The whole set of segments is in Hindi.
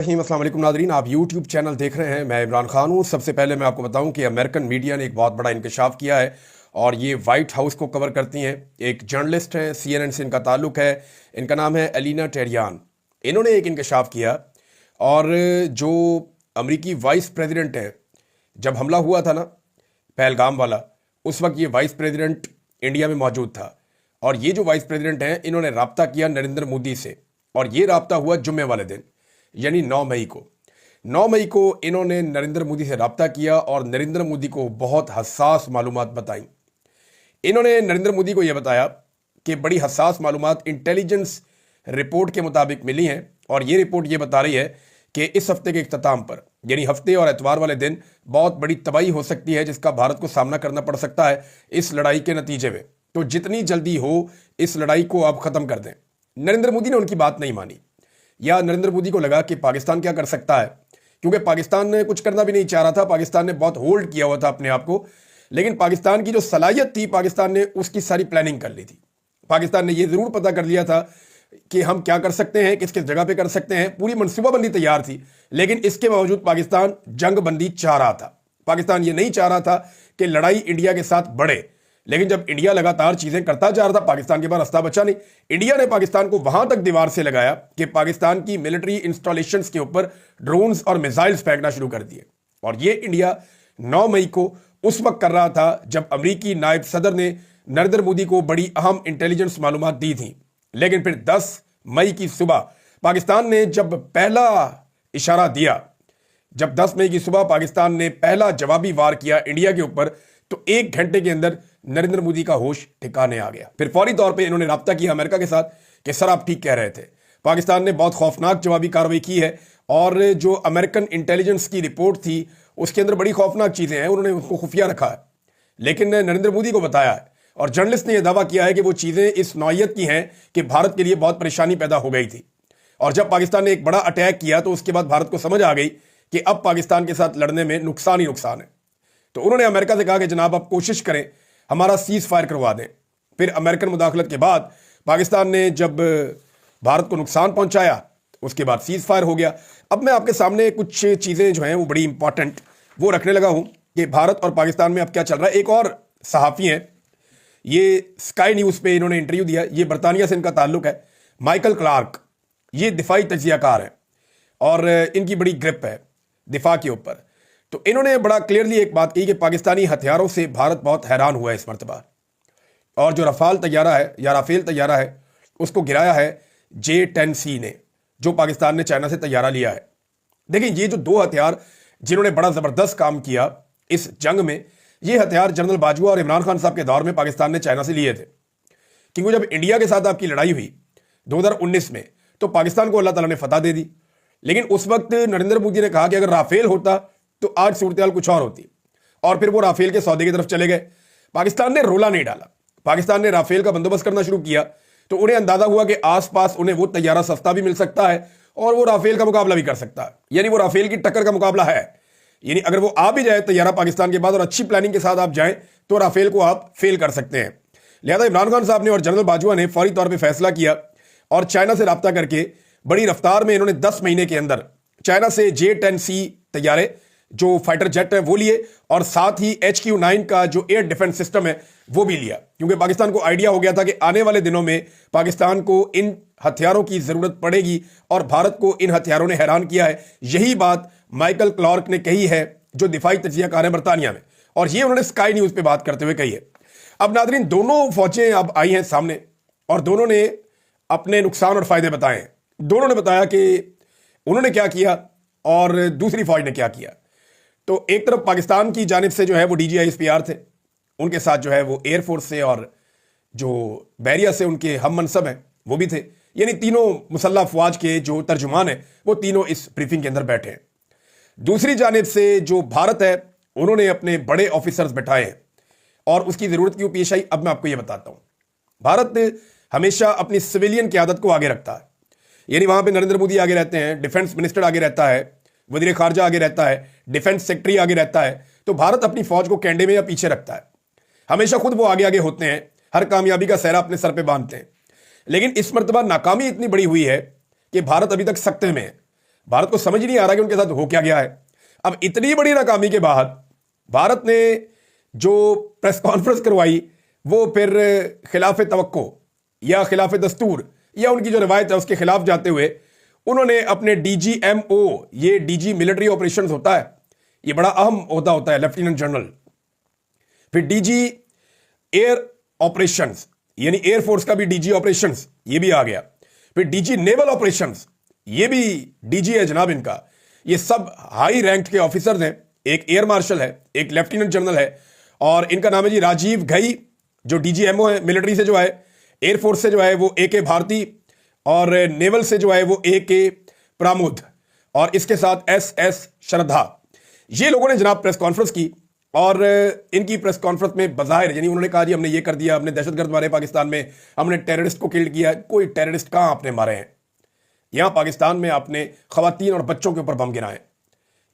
अस्सलाम वालेकुम नादरीन, आप यूट्यूब चैनल देख रहे हैं। मैं इमरान खान हूँ। सबसे पहले मैं आपको बताऊं कि अमेरिकन मीडिया ने एक बहुत बड़ा इंकशाफ किया है और ये वाइट हाउस को कवर करती हैं। एक जर्नलिस्ट हैं, CNN से इनका ताल्लुक है। इनका नाम है एलिना टेरियान। इन्होंने एक इंकशाफ किया और जो अमरीकी वाइस प्रेसिडेंट है, जब हमला हुआ था ना पहलगाम वाला, उस वक्त ये वाइस प्रेसिडेंट इंडिया में मौजूद था। और ये जो वाइस प्रेसिडेंट हैं, इन्होंने राब्ता किया नरेंद्र मोदी से, और ये राब्ता हुआ जुम्मे वाले दिन, यानी 9 मई को। 9 मई को इन्होंने नरेंद्र मोदी से राब्ता किया और नरेंद्र मोदी को बहुत हसास मालूमात बताई। इन्होंने नरेंद्र मोदी को यह बताया कि बड़ी हसास मालूमात इंटेलिजेंस रिपोर्ट के मुताबिक मिली हैं, और ये रिपोर्ट ये बता रही है कि इस हफ्ते के इख्तिताम पर, यानी हफ्ते और एतवार वाले दिन, बहुत बड़ी तबाही हो सकती है जिसका भारत को सामना करना पड़ सकता है इस लड़ाई के नतीजे में। तो जितनी जल्दी हो इस लड़ाई को आप ख़त्म कर दें। नरेंद्र मोदी ने उनकी बात नहीं मानी, या नरेंद्र मोदी को लगा कि पाकिस्तान क्या कर सकता है, क्योंकि पाकिस्तान ने कुछ करना भी नहीं चाह रहा था। पाकिस्तान ने बहुत होल्ड किया हुआ था अपने आप को, लेकिन पाकिस्तान की जो सलाहियत थी, पाकिस्तान ने उसकी सारी प्लानिंग कर ली थी। पाकिस्तान ने यह ज़रूर पता कर लिया था कि हम क्या कर सकते हैं, किस किस जगह पे कर सकते हैं। पूरी मनसूबाबंदी तैयार थी, लेकिन इसके बावजूद पाकिस्तान जंग बंदी चाह रहा था। पाकिस्तान ये नहीं चाह रहा था कि लड़ाई इंडिया के साथ बढ़े, लेकिन जब इंडिया लगातार चीजें करता जा रहा था, पाकिस्तान के पास रास्ता बचा नहीं। इंडिया ने पाकिस्तान को वहां तक दीवार से लगाया कि पाकिस्तान की मिलिट्री इंस्टॉलेशंस के ऊपर ड्रोन्स और मिसाइल्स फेंकना शुरू कर दिए। और ये इंडिया 9 मई को उस वक्त कर रहा था जब अमरीकी नायब सदर ने नरेंद्र मोदी को बड़ी अहम इंटेलिजेंस मालूमात दी थी। लेकिन फिर 10 मई की सुबह पाकिस्तान ने जब पहला इशारा दिया, जब 10 मई की सुबह पाकिस्तान ने पहला जवाबी वार किया इंडिया के ऊपर, तो 1 घंटे के अंदर नरेंद्र मोदी का होश ठिकाने आ गया। फिर फौरी तौर पे इन्होंने राब्ता किया अमेरिका के साथ कि सर आप ठीक कह रहे थे, पाकिस्तान ने बहुत खौफनाक जवाबी कार्रवाई की है। और जो अमेरिकन इंटेलिजेंस की रिपोर्ट थी उसके अंदर बड़ी खौफनाक चीज़ें हैं, उन्होंने उसको खुफिया रखा है, लेकिन नरेंद्र मोदी को बताया है। और जर्नलिस्ट ने यह दावा किया है कि वो चीज़ें इस नौयत की हैं कि भारत के लिए बहुत परेशानी पैदा हो गई थी। और जब पाकिस्तान ने एक बड़ा अटैक किया तो उसके बाद भारत को समझ आ गई कि अब पाकिस्तान के साथ लड़ने में नुकसान ही नुकसान है। तो उन्होंने अमेरिका से कहा कि जनाब आप कोशिश करें, हमारा सीज फायर करवा दें। फिर अमेरिकन मुदाखलत के बाद पाकिस्तान ने जब भारत को नुकसान पहुंचाया, उसके बाद सीज फायर हो गया। अब मैं आपके सामने कुछ चीज़ें जो हैं वो बड़ी इंपॉर्टेंट वो रखने लगा हूं कि भारत और पाकिस्तान में अब क्या चल रहा है। एक और सहाफ़ी हैं, ये स्काई न्यूज़ पे इन्होंने इंटरव्यू दिया। ये बरतानिया से इनका ताल्लुक है, माइकल क्लार्क। ये दिफाई तजियाकार है और इनकी बड़ी ग्रिप है दिफा के ऊपर। तो इन्होंने बड़ा क्लियरली एक बात कही कि पाकिस्तानी हथियारों से भारत बहुत हैरान हुआ है इस मरतबा, और जो रफाल तैयारा है या राफेल तैयारा है उसको गिराया है J-10C ने, जो पाकिस्तान ने चाइना से तैयारा लिया है। देखिए, ये जो 2 हथियार जिन्होंने बड़ा ज़बरदस्त काम किया इस जंग में, ये हथियार जनरल बाजवा और इमरान खान साहब के दौर में पाकिस्तान ने चाइना से लिए थे। क्योंकि जब इंडिया के साथ आपकी लड़ाई हुई 2019 में, तो पाकिस्तान को अल्लाह ताला ने फतह दे दी। लेकिन उस वक्त नरेंद्र मोदी ने कहा कि अगर राफेल होता तो आज सूरत कुछ और होती, और फिर वो राफेल के सौदे की तरफ चले गए। पाकिस्तान ने रोला नहीं डाला, पाकिस्तान ने राफेल का बंदोबस्त करना शुरू किया। तो उन्हें अंदाजा हुआ कि आसपास उन्हें वो तैयारा सस्ता भी मिल सकता है और वो राफेल का मुकाबला भी कर सकता है, यानी वो राफेल की टक्कर का मुकाबला है। यानी अगर वो आ भी जाए तैयारा पाकिस्तान के बाद और अच्छी प्लानिंग के साथ आप जाएं तो राफेल को आप फेल कर सकते हैं। लिहाजा इमरान खान साहब ने और जनरल बाजवा ने फौरी तौर पर फैसला किया और चाइना से रब्ता करके बड़ी रफ्तार में इन्होंने 10 महीने के अंदर चाइना से J-10C तैयारे जो फाइटर जेट है वो लिए, और साथ ही HQ-9 का जो एयर डिफेंस सिस्टम है वो भी लिया। क्योंकि पाकिस्तान को आइडिया हो गया था कि आने वाले दिनों में पाकिस्तान को इन हथियारों की जरूरत पड़ेगी, और भारत को इन हथियारों ने हैरान किया है। यही बात माइकल क्लार्क ने कही है, जो दिफाई तजियाकार है बरतानिया में, और ये उन्होंने स्काई न्यूज़ पे बात करते हुए कही है। अब नादरीन, दोनों फौजें अब आई हैं सामने और दोनों ने अपने नुकसान और फायदे बताए हैं। दोनों ने बताया कि उन्होंने क्या किया और दूसरी फौज ने क्या किया। तो एक तरफ पाकिस्तान की जानिब से जो है वो DGISPR थे, उनके साथ जो है वो एयरफोर्स से और जो बैरिया से उनके हम मनसब हैं वो भी थे। यानी तीनों मुसल्लह अफवाज के जो तर्जुमान हैं वो तीनों इस ब्रीफिंग के अंदर बैठे हैं। दूसरी जानिब से जो भारत है, उन्होंने अपने बड़े ऑफिसर्स बैठाए हैं, और उसकी ज़रूरत क्यों पेश आई अब मैं आपको ये बताता हूँ। भारत हमेशा अपनी सिविलियन क़यादत को आगे रखता है, यानी वहाँ पे नरेंद्र मोदी आगे रहते हैं, डिफेंस मिनिस्टर आगे रहता है, वज़ीर ख़ारजा आगे रहता है, डिफेंस सेक्रेटरी आगे रहता है। तो भारत अपनी फ़ौज को कैंडे में या पीछे रखता है, हमेशा खुद वो आगे आगे होते हैं, हर कामयाबी का सहरा अपने सर पे बांधते हैं। लेकिन इस मरतबा नाकामी इतनी बड़ी हुई है कि भारत अभी तक सख्ते में है। भारत को समझ ही नहीं आ रहा कि उनके साथ हो क्या गया है। अब इतनी बड़ी नाकामी के बाद भारत ने जो प्रेस कॉन्फ्रेंस करवाई वो फिर खिलाफ तवक्को या खिलाफ दस्तूर या उनकी जो रिवायत है उसके खिलाफ जाते हुए उन्होंने अपने DGMO, ये DG मिलिट्री ऑपरेशंस होता है, ये बड़ा अहम ओहदा होता है, लेफ्टिनेंट जनरल, फिर DG एयर ऑपरेशंस यानी एयरफोर्स का भी DG ऑपरेशंस ये भी आ गया, फिर DG नेवल ऑपरेशंस ये भी DG है जनाब इनका। ये सब हाई रैंक के ऑफिसर्स हैं, एक एयर मार्शल है, एक लेफ्टिनेंट जनरल है, और इनका नाम है जी राजीव घई, जो DGMO है मिलिट्री से जो है, एयरफोर्स से जो है वो AK भारती, और नेवल से जो है वो AK प्रामुद, और इसके साथ SS श्रद्धा। ये लोगों ने जनाब प्रेस कॉन्फ्रेंस की, और इनकी प्रेस कॉन्फ्रेंस में बज़ाहिर यानी उन्होंने कहा जी हमने ये कर दिया, हमने दहशतगर्द मारे पाकिस्तान में, हमने टेररिस्ट को किल किया। कोई टेररिस्ट कहां आपने मारे हैं? यहां पाकिस्तान में आपने खवातीन और बच्चों के ऊपर बम गिराए,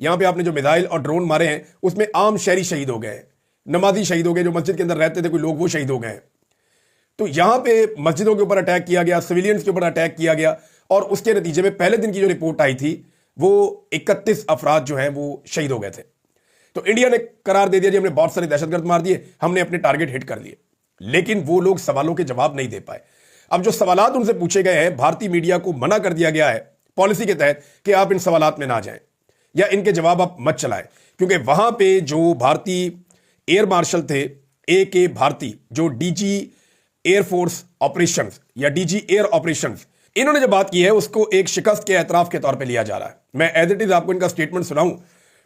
यहां पे आपने जो मिसाइल और ड्रोन मारे हैं उसमें आम शहरी शहीद हो गए, नमाजी शहीद हो गए, जो मस्जिद के अंदर रहते थे कोई लोग वो शहीद हो गए। तो यहां पे मस्जिदों के ऊपर अटैक किया गया, सिविलियंस के ऊपर अटैक किया गया, और उसके नतीजे में पहले दिन की जो रिपोर्ट आई थी वो 31 अफराद जो हैं वो शहीद हो गए थे। तो इंडिया ने करार दे दिया जी हमने बहुत सारे दहशतगर्द मार दिए, हमने अपने टारगेट हिट कर लिए, लेकिन वो लोग सवालों के जवाब नहीं दे पाए। अब जो सवालात उनसे पूछे गए हैं, भारतीय मीडिया को मना कर दिया गया है पॉलिसी के तहत कि आप इन सवालात में ना जाएं या इनके जवाब आप मत चलाएं, क्योंकि वहां पे जो भारतीय एयर मार्शल थे AK भारती, जो DG एयरफोर्स ऑपरेशंस या DG एयर ऑपरेशंस, इन्होंने जो बात की है उसको एक शिकस्त के एतराफ के तौर पे लिया जा रहा है। मैं एज इट इज आपको इनका स्टेटमेंट सुनाऊं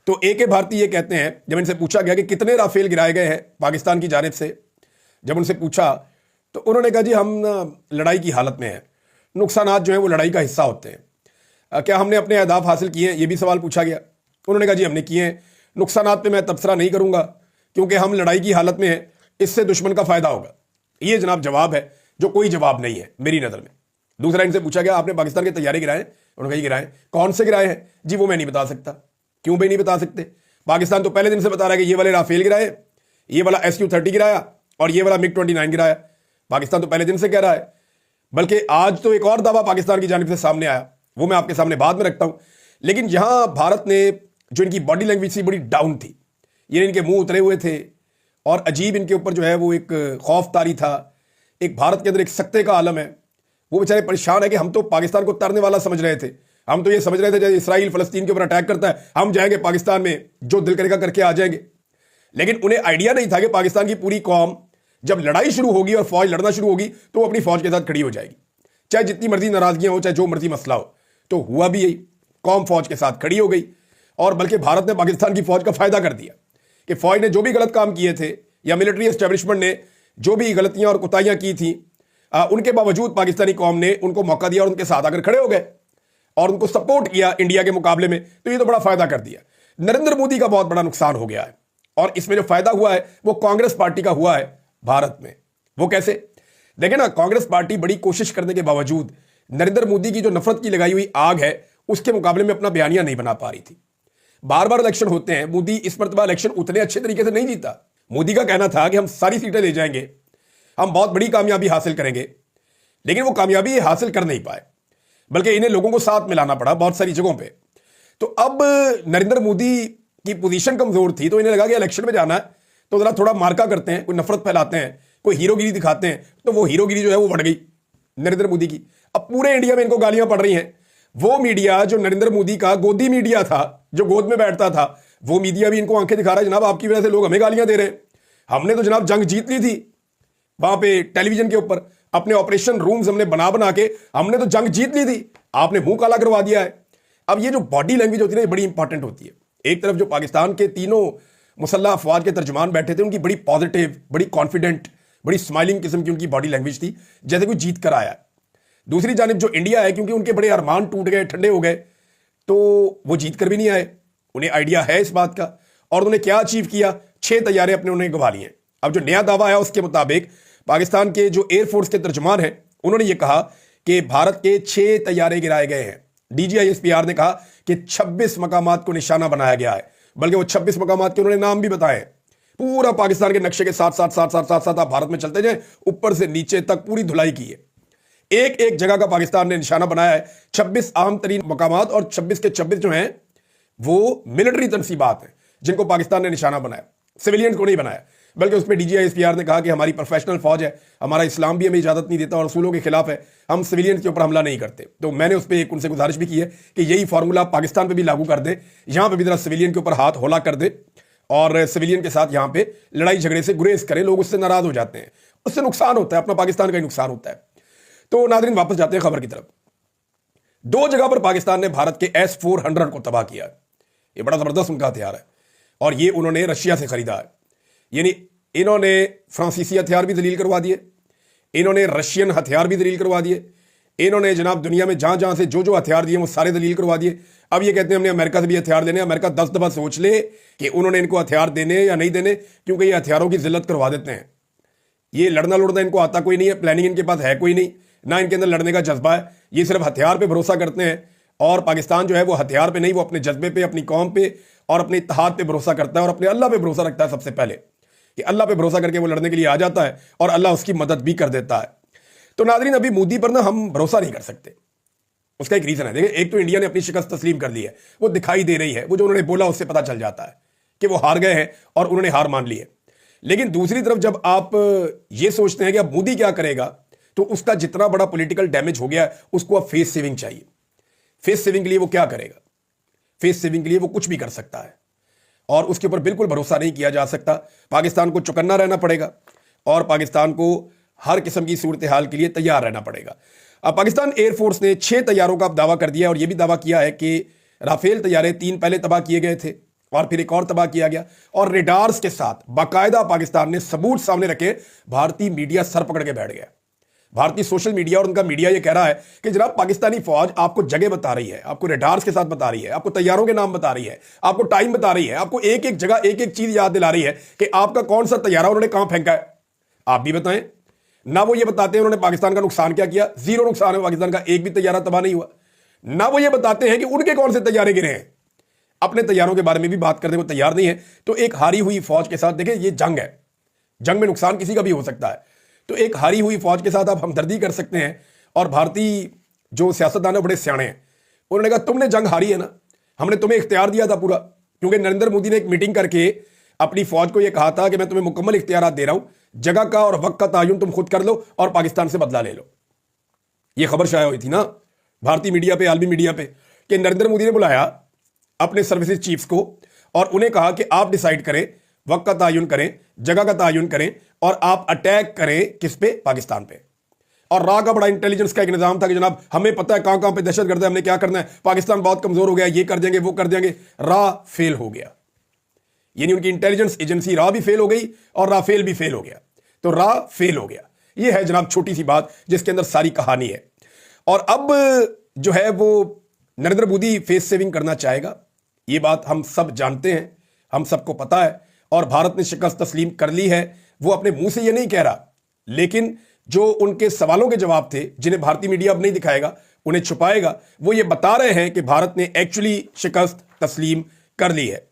तो AK भारती ये कहते हैं, जब इनसे पूछा गया कि कितने राफेल गिराए गए हैं पाकिस्तान की जानिब से, जब उनसे पूछा तो उन्होंने कहा जी हम लड़ाई की हालत में हैं, नुकसानात जो है वो लड़ाई का हिस्सा होते हैं। क्या हमने अपने अहदाफ हासिल किए हैं, ये भी सवाल पूछा गया। उन्होंने कहा जी हमने किए हैं, नुकसानात पे मैं तबसरा नहीं करूंगा क्योंकि हम लड़ाई की हालत में हैं, इससे दुश्मन का फायदा होगा। ये जनाब जवाब है जो कोई जवाब नहीं है मेरी नज़र में। दूसरा इनसे पूछा गया आपने पाकिस्तान के तैयारी गिराए? उन्होंने कहा गिराए। कौन से गिराए हैं? जी वो मैं नहीं बता सकता। क्यों भाई नहीं बता सकते? पाकिस्तान तो पहले दिन से बता रहा है कि ये वाले राफेल गिराए, ये वाला SU-30 गिराया और ये वाला MiG-29 गिराया। पाकिस्तान तो पहले दिन से कह रहा है, बल्कि आज तो एक और दावा पाकिस्तान की जानिब से सामने आया, वो मैं आपके सामने बाद में रखता हूं। लेकिन यहां भारत ने जो इनकी बॉडी लैंग्वेज थी बड़ी डाउन थी, ये इनके मुंह उतरे हुए थे और अजीब इनके ऊपर जो है वो एक खौफ तारी था। एक भारत के अंदर एक सख्ते का आलम है, वो बेचारे परेशान है कि हम तो पाकिस्तान को तरने वाला समझ रहे थे, हम तो ये समझ रहे थे जैसे इसराइल फलस्तीन के ऊपर अटैक करता है हम जाएंगे पाकिस्तान में, जो दिल करेगा करके आ जाएंगे। लेकिन उन्हें आइडिया नहीं था कि पाकिस्तान की पूरी कौम जब लड़ाई शुरू होगी और फौज लड़ना शुरू होगी तो वो अपनी फौज के साथ खड़ी हो जाएगी, चाहे जितनी मर्जी नाराजगियां हो, चाहे जो मर्जी मसला हो। तो हुआ भी यही, कौम फौज के साथ खड़ी हो गई, और बल्कि भारत ने पाकिस्तान की फौज का फायदा कर दिया कि फौज ने जो भी गलत काम किए थे या मिलिट्री एस्टेब्लिशमेंट ने जो भी गलतियां और कुताहियां की थी, उनके बावजूद पाकिस्तानी कौम ने उनको मौका दिया और उनके साथ आकर खड़े हो गए और उनको सपोर्ट किया इंडिया के मुकाबले में। तो ये तो बड़ा फायदा कर दिया। नरेंद्र मोदी का बहुत बड़ा नुकसान हो गया है, और इसमें जो फायदा हुआ है वो कांग्रेस पार्टी का हुआ है भारत में। वो कैसे? देखें ना, कांग्रेस पार्टी बड़ी कोशिश करने के बावजूद नरेंद्र मोदी की जो नफरत की लगाई हुई आग है उसके मुकाबले में अपना बयानिया नहीं बना पा रही थी। बार बार इलेक्शन होते हैं, मोदी इस मरतबा इलेक्शन उतने अच्छे तरीके से नहीं जीता। मोदी का कहना था कि हम सारी सीटें ले जाएंगे, हम बहुत बड़ी कामयाबी हासिल करेंगे, लेकिन वो कामयाबी हासिल कर नहीं पाए, बल्कि इन्हें लोगों को साथ मिलाना पड़ा बहुत सारी जगहों पे। तो अब नरेंद्र मोदी की पोजीशन कमजोर थी, तो इन्हें लगा कि इलेक्शन में जाना है तो जरा थोड़ा मार्का करते हैं, कोई नफरत फैलाते हैं, कोई हीरोगिरी दिखाते हैं। तो वो हीरोगिरी जो है वो बढ़ गई नरेंद्र मोदी की। अब पूरे इंडिया में इनको गालियां पड़ रही हैं। वो मीडिया जो नरेंद्र मोदी का गोदी मीडिया था, जो गोद में बैठता था, वो मीडिया भी इनको आंखें दिखा रहा है, जनाब आपकी वजह से लोग हमें गालियां दे रहे हैं, हमने तो जनाब जंग जीत ली थी वहां पे टेलीविजन के ऊपर, अपने ऑपरेशन रूम्स हमने बना बना के हमने तो जंग जीत ली थी, आपने मुंह काला करवा दिया है। अब ये जो बॉडी लैंग्वेज होती है ना, बड़ी इंपॉर्टेंट होती है। एक तरफ जो पाकिस्तान के तीनों मुसल्लह अफवाज के तर्जुमान बैठे थे, उनकी बड़ी पॉजिटिव, बड़ी कॉन्फिडेंट, बड़ी स्माइलिंग किस्म की उनकी बॉडी लैंग्वेज थी, जैसे कोई जीत कर आया। दूसरी जानिब जो इंडिया है, क्योंकि उनके बड़े अरमान टूट गए, ठंडे हो गए, तो वो जीत कर भी नहीं आए। उन्हें आइडिया है इस बात का, और उन्होंने क्या अचीव किया, 6 तैयारे अपने उन्हें गंवा लिए। अब जो नया दावा है उसके मुताबिक पाकिस्तान के जो एयरफोर्स के तर्जुमान हैं उन्होंने ये कहा कि भारत के 6 तैयारे गिराए गए हैं। DGISPR ने कहा कि 26 मकामात को निशाना बनाया गया है, बल्कि वो 26 मकामात के उन्होंने नाम भी बताए। पूरा पाकिस्तान के नक्शे के साथ साथ साथ साथ साथ साथ आप भारत में चलते जाए, ऊपर से नीचे तक पूरी धुलाई की है। एक एक जगह का पाकिस्तान ने निशाना बनाया है। 26 अहम तरीन मकामात और 26 के 26 जो हैं वो मिलिट्री तनसीबात हैं जिनको पाकिस्तान ने निशाना बनाया, सिविलियंस को नहीं बनाया। बल्कि उस पर DGISPR ने कहा कि हमारी प्रोफेशनल फौज है, हमारा इस्लाम भी हमें इजाजत नहीं देता और रसूलों के खिलाफ है, हम सिविलियंस के ऊपर हमला नहीं करते। तो मैंने उस पर एक उनसे गुजारिश भी की है कि यही फॉर्मूला पाकिस्तान पे भी लागू कर दे, यहां पे भी जरा सिविलियन के ऊपर हाथ होला कर दे और सिविलियन के साथ यहां पे लड़ाई झगड़े से गुरेज करें। लोग उससे नाराज हो जाते हैं, उससे नुकसान होता है, अपना पाकिस्तान का ही नुकसान होता है। तो नाज़रीन वापस जाते हैं खबर की तरफ। 2 जगह पर पाकिस्तान ने भारत के S-400 को तबाह किया है। ये बड़ा जबरदस्त उनका हथियार है और ये उन्होंने रशिया से खरीदा है। यानी इन्होंने फ्रांसीसी हथियार भी दलील करवा दिए, इन्होंने रशियन हथियार भी दलील करवा दिए, इन्होंने जनाब दुनिया में जहां जहां से जो हथियार दिए वो सारे दलील करवा दिए। अब ये कहते हैं हमने अमेरिका से भी हथियार देने। अमेरिका 10 दफा सोच ले कि उन्होंने इनको हथियार देने या नहीं देने, क्योंकि ये हथियारों की जिल्लत करवा देते हैं। ये लड़ना लुड़ना इनको आता कोई नहीं है, प्लानिंग इनके पास है कोई नहीं, ना इनके अंदर लड़ने का जज्बा है। ये सिर्फ हथियार पे भरोसा करते हैं और पाकिस्तान जो है वो हथियार पे नहीं, वो अपने जज्बे पे, अपनी कौम पे और अपने इत्तेहाद पे भरोसा करता है और अपने अल्लाह पे भरोसा रखता है सबसे पहले, कि अल्लाह पे भरोसा करके वो लड़ने के लिए आ जाता है और अल्लाह उसकी मदद भी कर देता है। तो नाज़रीन अभी मोदी पर ना हम भरोसा नहीं कर सकते। उसका एक रीजन है, देखिए एक तो इंडिया ने अपनी शिकस्त तस्लीम कर ली है, वो दिखाई दे रही है, वो जो उन्होंने बोला उससे पता चल जाता है कि वो हार गए हैं और उन्होंने हार मान ली है। लेकिन दूसरी तरफ जब आप ये सोचते हैं कि अब मोदी क्या करेगा, तो उसका जितना बड़ा पॉलिटिकल डैमेज हो गया है उसको अब फेस सेविंग चाहिए। फेस सेविंग के लिए वो क्या करेगा? फेस सेविंग के लिए वो कुछ भी कर सकता है और उसके ऊपर बिल्कुल भरोसा नहीं किया जा सकता। पाकिस्तान को चौकन्ना रहना पड़ेगा और पाकिस्तान को हर किस्म की सूरत हाल के लिए तैयार रहना पड़ेगा। अब पाकिस्तान एयरफोर्स ने 6 तैयारों का दावा कर दिया और यह भी दावा किया है कि राफेल तैयारे 3 पहले तबाह किए गए थे और फिर एक और तबाह किया गया और रेडार्स के साथ बाकायदा पाकिस्तान ने सबूत सामने रखे। भारतीय मीडिया सर पकड़ के बैठ गया। भारतीय सोशल मीडिया और उनका मीडिया ये कह रहा है कि जनाब पाकिस्तानी फौज आपको जगह बता रही है, आपको रेडार्स के साथ बता रही है, आपको तैयारों के नाम बता रही है, आपको टाइम बता रही है, आपको एक एक जगह एक एक चीज याद दिला रही है कि आपका कौन सा तैयारा उन्होंने कहां फेंका है। आप भी बताएं ना। वो ये बताते हैं उन्होंने पाकिस्तान का नुकसान क्या किया, 0 नुकसान है पाकिस्तान का, एक भी तैयारा तबाह नहीं हुआ। ना वो ये बताते हैं कि उनके कौन से तैयारे गिरे हैं। अपने तैयारों के बारे में भी बात करने को तैयार नहीं है। तो एक हारी हुई फौज के साथ, देखिए ये जंग है, जंग में नुकसान किसी का भी हो सकता है। तो एक हारी हुई फौज के साथ आप हमदर्दी कर सकते हैं। और भारतीय जो सियासतदान है बड़े सियाणे हैं, उन्होंने कहा तुमने जंग हारी है ना, हमने तुम्हें इख्तियार दिया था पूरा, क्योंकि नरेंद्र मोदी ने एक मीटिंग करके अपनी फौज को यह कहा था कि मैं तुम्हें मुकम्मल इख्तियार दे रहा हूं, जगह का और वक्त का तयन तुम खुद कर लो और पाकिस्तान से बदला ले लो। यह खबर शाया हुई थी ना भारतीय मीडिया पे, आलमी मीडिया पे, कि नरेंद्र मोदी ने बुलाया अपने सर्विसेज चीफ्स को और उन्हें कहा कि आप डिसाइड करें, वक्त का तयन करें, जगह का तयन करें और आप अटैक करें किस पे? पाकिस्तान पे। और रा का बड़ा इंटेलिजेंस का एक निजाम था कि जनाब हमें पता है कहां कहां पे दहशतगर्द है, हमने क्या करना है, पाकिस्तान बहुत कमजोर हो गया, ये कर देंगे वो कर देंगे। रा फेल हो गया, यानी उनकी इंटेलिजेंस एजेंसी रा भी फेल हो गई और राफेल भी फेल हो गया। तो रा फेल हो गया। ये है जनाब छोटी सी बात जिसके अंदर सारी कहानी है। और अब जो है वो नरेंद्र मोदी फेस सेविंग करना चाहेगा, ये बात हम सब जानते हैं, हम सबको पता है। और भारत ने शिकस्त तस्लीम कर ली है। वो अपने मुंह से ये नहीं कह रहा, लेकिन जो उनके सवालों के जवाब थे जिन्हें भारतीय मीडिया अब नहीं दिखाएगा, उन्हें छुपाएगा, वो ये बता रहे हैं कि भारत ने एक्चुअली शिकस्त तस्लीम कर ली है।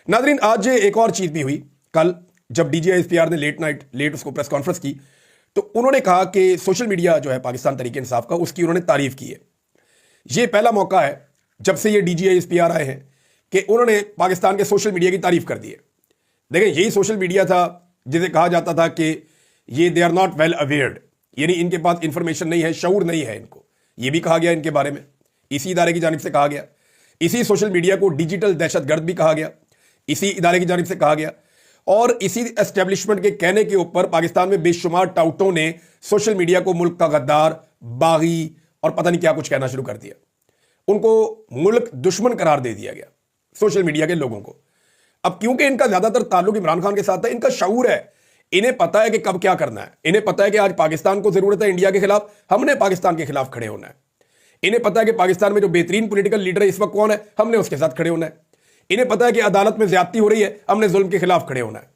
नाज़रीन आज एक और चीज भी हुई। कल जब DGISPR ने लेट उसको प्रेस कॉन्फ्रेंस की, तो उन्होंने कहा कि सोशल मीडिया जो है पाकिस्तान तरीके इंसाफ का, उसकी उन्होंने तारीफ की है। यह पहला मौका है जब से ये DGISPR आए हैं कि उन्होंने पाकिस्तान के सोशल मीडिया की तारीफ कर दी है। देखें यही सोशल मीडिया था जिसे कहा जाता था कि ये they are not well awared, यानी इनके पास इंफॉर्मेशन नहीं है, शऊर नहीं है इनको। ये भी कहा गया इनके बारे में, इसी इदारे की जानिब से कहा गया। इसी सोशल मीडिया को डिजिटल दहशतगर्द भी कहा गया, इसी इदारे की जानिब से कहा गया। और इसी एस्टेब्लिशमेंट के कहने के ऊपर पाकिस्तान में बेशुमार टाउटों ने सोशल मीडिया को मुल्क का गद्दार, बागी और पता नहीं क्या कुछ कहना शुरू कर दिया। उनको मुल्क दुश्मन करार दे दिया गया सोशल मीडिया के लोगों को। अब क्योंकि इनका ज्यादातर ताल्लुक इमरान खान के साथ है, इनका शऊर है, इन्हें पता है कि कब क्या करना है। इन्हें पता है कि आज पाकिस्तान को जरूरत है इंडिया के खिलाफ, हमने पाकिस्तान के खिलाफ खड़े होना है। इन्हें पता है कि पाकिस्तान में जो बेहतरीन पॉलिटिकल लीडर है इस वक्त कौन है, हमने उसके साथ खड़े होना है। इन्हें पता है कि अदालत में ज्यादती हो रही है, हमने जुल्म के खिलाफ खड़े होना है।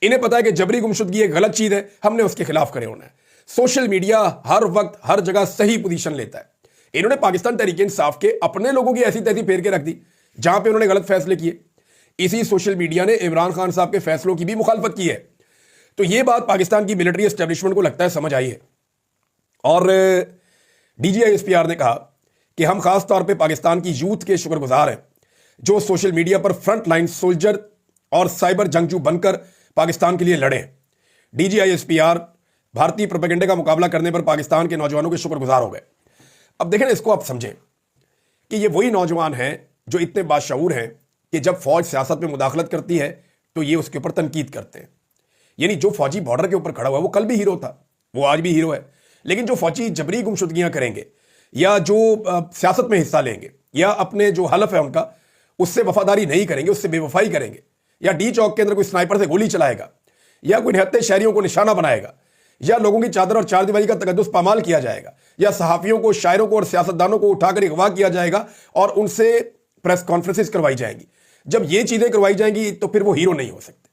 इन्हें पता है कि जबरी गुमशुदगी एक गलत चीज है, हमने उसके खिलाफ खड़े होना है। सोशल मीडिया हर वक्त हर जगह सही पोजीशन लेता है। इन्होंने पाकिस्तान तरीके इंसाफ के अपने लोगों की ऐसी तैसी फेर के रख दी जहां पे उन्होंने गलत फैसले किए। इसी सोशल मीडिया ने इमरान खान साहब के फैसलों की भी मुखालफत की है। तो यह बात पाकिस्तान की मिलिट्री एस्टेब्लिशमेंट को लगता है समझ आई है। और DGISPR ने कहा कि हम खास तौर पे पाकिस्तान की यूथ के शुक्रगुजार हैं जो सोशल मीडिया पर फ्रंट लाइन सोल्जर और साइबर जंगजू बनकर पाकिस्तान के लिए लड़े। DGISPR भारतीय प्रोपेगेंडे का मुकाबला करने पर पाकिस्तान के नौजवानों के शुक्रगुजार हो गए। अब देखें, इसको आप समझें कि ये वही नौजवान हैं जो इतने बाशऊर हैं कि जब फौज सियासत में मुदाखलत करती है तो ये उसके ऊपर तनकीद करते हैं। यानी जो फौजी बॉर्डर के ऊपर खड़ा हुआ है वो कल भी हीरो था, वो आज भी हीरो है, लेकिन जो फौजी जबरी गुमशुदगियां करेंगे या जो सियासत में हिस्सा लेंगे या अपने जो हलफ है उनका उससे वफादारी नहीं करेंगे, उससे बेवफाई करेंगे, या डी चौक के अंदर कोई स्नाइपर से गोली चलाएगा या कोई निहत्ते शहरियों को निशाना बनाएगा या लोगों की चादर और चारदीवारी का तकद्दुस पामाल किया जाएगा या सहाफियों को, शायरों को और सियासतदानों को उठाकर अगवा किया जाएगा और उनसे प्रेस कॉन्फ्रेंसेस करवाई जाएंगी। जब ये चीजें करवाई जाएंगी तो फिर वो हीरो नहीं हो सकते।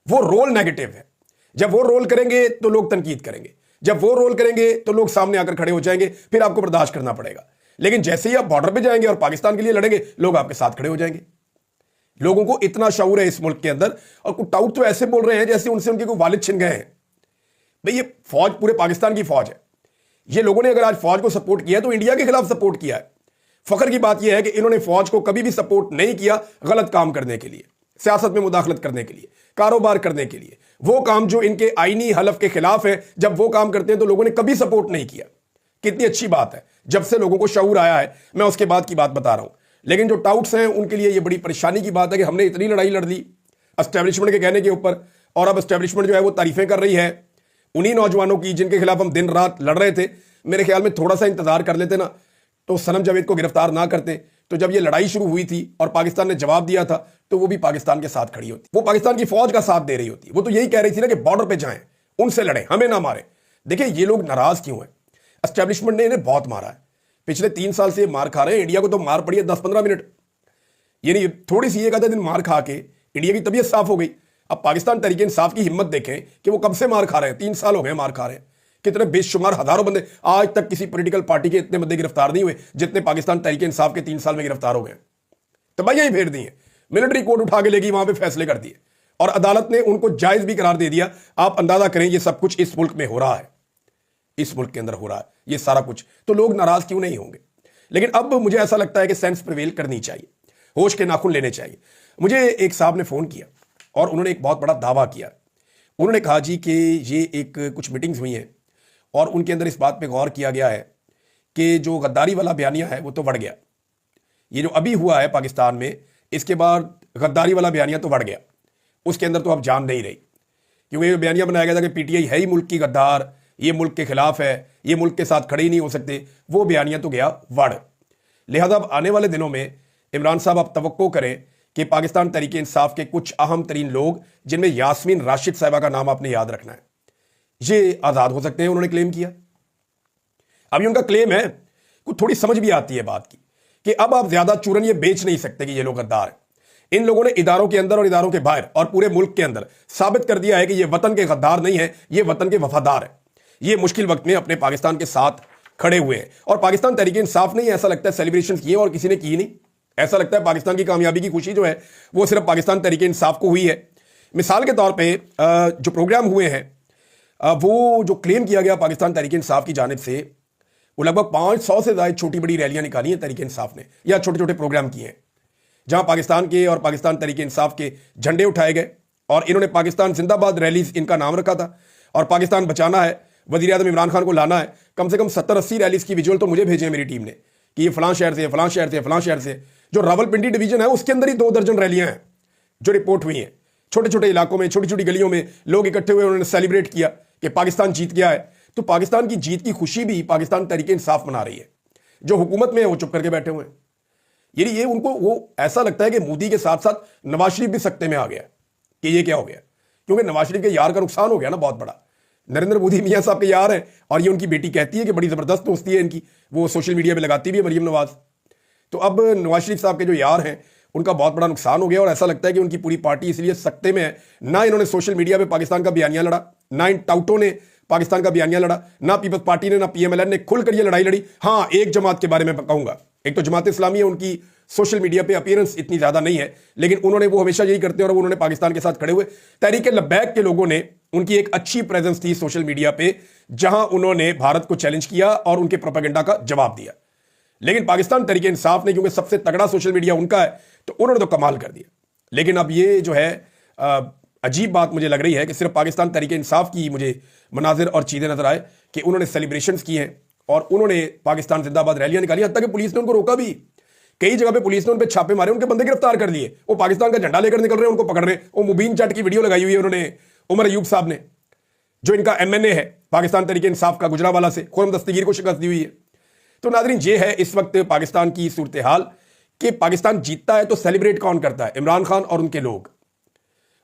वो रोल नेगेटिव है। जब वो रोल करेंगे तो लोग तनकीद करेंगे, जब वो रोल करेंगे तो लोग सामने आकर खड़े हो जाएंगे, फिर आपको बर्दाश्त करना पड़ेगा। लेकिन जैसे ही आप बॉर्डर पे जाएंगे और पाकिस्तान के लिए लड़ेंगे, लोग आपके साथ खड़े हो जाएंगे। लोगों को इतना शऊर है इस मुल्क के अंदर, और कुछ टाउट तो ऐसे बोल रहे हैं जैसे उनसे उनके कोई वालिद छिन गए हैं। भाई ये फौज पूरे पाकिस्तान की फौज है। ये लोगों ने अगर आज फौज को सपोर्ट किया तो इंडिया के खिलाफ सपोर्ट किया है। फख्र की बात यह है कि इन्होंने फौज को कभी भी सपोर्ट नहीं किया गलत काम करने के लिए, सियासत में मुदाखलत करने के लिए, कारोबार करने के लिए। वो काम जो इनके आईनी हलफ के खिलाफ है, जब वो काम करते हैं तो लोगों ने कभी सपोर्ट नहीं किया। कितनी अच्छी बात है, जब से लोगों को शऊर आया है। मैं उसके बाद की बात बता रहा हूं। लेकिन जो टाउट्स हैं उनके लिए ये बड़ी परेशानी की बात है कि हमने इतनी लड़ाई लड़ ली एस्टेब्लिशमेंट के कहने के ऊपर, और अब एस्टेब्लिशमेंट जो है वो तारीफें कर रही है उन्हीं नौजवानों की जिनके खिलाफ हम दिन रात लड़ रहे थे। मेरे ख्याल में थोड़ा सा इंतजार कर लेते ना तो सनम जावेद को गिरफ्तार ना करते, तो जब ये लड़ाई शुरू हुई थी और पाकिस्तान ने जवाब दिया था तो वो भी पाकिस्तान के साथ खड़ी होती, वो पाकिस्तान की फौज का साथ दे रही होती। वो तो यही कह रही थी ना कि बॉर्डर पे जाएं, उनसे लड़ें, हमें ना मारे। देखिए ये लोग नाराज क्यों हैं? एस्टेब्लिशमेंट ने इन्हें बहुत मारा है, पिछले 3 साल से मार खा रहे हैं। इंडिया को तो मार पड़ी है 10-15 मिनट, यानी थोड़ी सी एक आधा दिन मार खा के इंडिया की तबीयत साफ हो गई। अब पाकिस्तान तहरीक इंसाफ की हिम्मत देखें कि वो कब से मार खा रहे हैं। 3 साल हो गए मार खा रहे हैं। कितने बेशुमार हजारों बंदे, आज तक किसी पॉलिटिकल पार्टी के इतने बंदे गिरफ्तार नहीं हुए जितने पाकिस्तान तहरीक इंसाफ के 3 साल में गिरफ्तार हो गए। तबाहियां ही फेर दी हैं, मिलिट्री कोर्ट उठा के लेगी, वहां पे फैसले कर दिए और अदालत ने उनको जायज भी करार दे दिया। आप अंदाजा करें ये सब कुछ इस मुल्क में हो रहा है, इस मुल्क के अंदर हो रहा है ये सारा कुछ, तो लोग नाराज क्यों नहीं होंगे? लेकिन अब मुझे ऐसा लगता है कि सेंस प्रिवेल करनी चाहिए, होश के नाखून लेने चाहिए। मुझे एक साहब ने फोन किया और उन्होंने एक बहुत बड़ा दावा किया। उन्होंने कहा जी कि ये एक कुछ मीटिंग्स हुई हैं और उनके अंदर इस बात पे गौर किया गया है कि जो गद्दारी वाला बयानिया है वो तो बढ़ गया। ये जो अभी हुआ है पाकिस्तान में, इसके बाद गद्दारी वाला बयानिया तो बढ़ गया, उसके अंदर तो अब जान नहीं रही, क्योंकि ये बयानिया बनाया गया था कि पीटीआई है ही मुल्क की गद्दार, ये मुल्क के खिलाफ है, ये मुल्क के साथ खड़े ही नहीं हो सकते। वो बयानिया तो गया वड़। लिहाजा अब आने वाले दिनों में इमरान साहब आप तवक्को करें कि पाकिस्तान तहरीक इंसाफ के कुछ अहम तरीन लोग, जिनमें यास्मीन राशिद साहिबा का नाम आपने याद रखना है, ये आजाद हो सकते हैं। उन्होंने क्लेम किया, अभी उनका क्लेम है, कुछ थोड़ी समझ भी आती है बात की कि अब आप ज्यादा चूरन ये बेच नहीं सकते कि ये लोग गद्दार हैं। इन लोगों ने इदारों के अंदर और इदारों के बाहर और पूरे मुल्क के अंदर साबित कर दिया है कि ये वतन के गद्दार नहीं है, ये वतन के वफादार है। ये मुश्किल वक्त में अपने पाकिस्तान के साथ खड़े हुए हैं और पाकिस्तान तहरीक इंसाफ ने ऐसा लगता है सेलिब्रेशन किए और किसी ने की नहीं। ऐसा लगता है पाकिस्तान की कामयाबी की खुशी जो है वो सिर्फ पाकिस्तान तहरीक इंसाफ को हुई है। मिसाल के तौर पर जो प्रोग्राम हुए हैं, वो जो क्लेम किया गया पाकिस्तान तहरीक इंसाफ की जानिब से, वो लगभग 500 से ज्यादा छोटी बड़ी रैलियां निकाली हैं तहरीक इंसाफ ने, या छोटे छोटे प्रोग्राम किए हैं जहां पाकिस्तान के और पाकिस्तान तहरीक इंसाफ के झंडे उठाए गए और इन्होंने पाकिस्तान जिंदाबाद रैलीज इनका नाम रखा था और पाकिस्तान बचाना है, वज़ीर आज़म इमरान खान को लाना है। कम से कम 70-80 रैलीज की विजुअल तो मुझे भेजे हैं मेरी टीम ने कि ये फलां शहर से, फलां शहर से, फलां शहर से। जो रावलपिंडी डिवीजन है उसके अंदर ही 2 दर्जन रैलियां हैं जो रिपोर्ट हुई हैं। छोटे छोटे इलाकों में, छोटी छोटी गलियों में लोग इकट्ठे हुए, उन्होंने सेलिब्रेट किया कि पाकिस्तान जीत गया है। तो पाकिस्तान की जीत की खुशी भी पाकिस्तान तहरीक इंसाफ मना रही है। जो हुकूमत में है वो चुप करके बैठे हुए हैं। यानी ये उनको वो ऐसा लगता है कि मोदी के साथ साथ नवाज शरीफ भी सख्ते में आ गया कि ये क्या हो गया, क्योंकि नवाज शरीफ के यार का नुकसान हो गया ना बहुत बड़ा। नरेंद्र मोदी मियां साहब के यार हैं और ये उनकी बेटी कहती है कि बड़ी जबरदस्त दोस्ती है इनकी, वो सोशल मीडिया पे लगाती भी है मरियम नवाज। तो अब नवाज शरीफ साहब के जो यार हैं उनका बहुत बड़ा नुकसान हो गया और ऐसा लगता है कि उनकी पूरी पार्टी इसलिए सख्ते में है। ना इन्होंने सोशल मीडिया पे पाकिस्तान का बयानिया लड़ा, ना इन टाउटों ने पाकिस्तान का बयानिया लड़ा, ना पीपल्स पार्टी ने, ना पीएमएलएन ने खुलकर ये लड़ाई लड़ी। हाँ, एक जमात के बारे में कहूंगा, एक तो जमात इस्लामी है, उनकी सोशल मीडिया पे अपीयरेंस इतनी ज्यादा नहीं है, लेकिन उन्होंने वो हमेशा यही करते हैं और उन्होंने पाकिस्तान के साथ खड़े हुए। तहरीक लब्बैक के लोगों ने उनकी एक अच्छी प्रेजेंस थी सोशल मीडिया पे, जहां उन्होंने भारत को चैलेंज किया और उनके प्रोपेगेंडा का जवाब दिया। लेकिन पाकिस्तान तहरीक इंसाफ ने, क्योंकि सबसे तगड़ा सोशल मीडिया उनका है, तो उन्होंने तो कमाल कर दिया। लेकिन अब ये जो है अजीब बात मुझे लग रही है कि सिर्फ पाकिस्तान तहरीक इंसाफ की मुझे मनाजिर और चीज़ें नजर आए कि उन्होंने सेलिब्रेशंस किए हैं और उन्होंने पाकिस्तान जिंदाबाद रैलियां निकाली, हत्ता कि पुलिस ने उनको रोका भी। कई जगह पे पुलिस ने उन पे छापे मारे, उनके बंदे गिरफ्तार कर लिए। वो पाकिस्तान का झंडा लेकर निकल रहे हैं, उनको पकड़ रहे हैं। वो मुबीन चट की वीडियो लगाई हुई है उन्होंने, उमर अयूब साहब ने, जो इनका MNA है पाकिस्तान तहरीक इंसाफ का, गुजरावाला से, खुर्रम दस्तगीर को शिकस्त दी हुई है। तो नाज़रीन, ये है इस वक्त पाकिस्तान की सूरत हाल कि पाकिस्तान जीतता है तो सेलिब्रेट कौन करता है? इमरान खान और उनके लोग।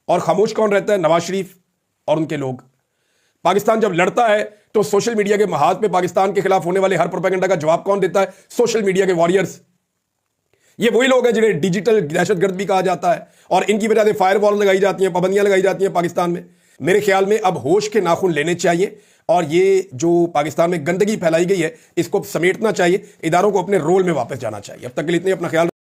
और खामोश कौन रहता है? नवाज शरीफ और उनके लोग। पाकिस्तान जब लड़ता है तो सोशल मीडिया के महाज पे पाकिस्तान के खिलाफ होने वाले हर प्रोपेगेंडा का जवाब कौन देता है? सोशल मीडिया के वॉरियर्स। ये वही लोग हैं जिन्हें डिजिटल दहशतगर्द भी कहा जाता है, और इनकी वजह से फायरवॉल लगाई जाती हैं, पाबंदियां लगाई जाती हैं पाकिस्तान में। मेरे ख्याल में अब होश के नाखून लेने चाहिए और ये जो पाकिस्तान में गंदगी फैलाई गई है, इसको समेटना चाहिए। इदारों को अपने रोल में वापस जाना चाहिए। अब तक के लिए इतने, अपना ख्याल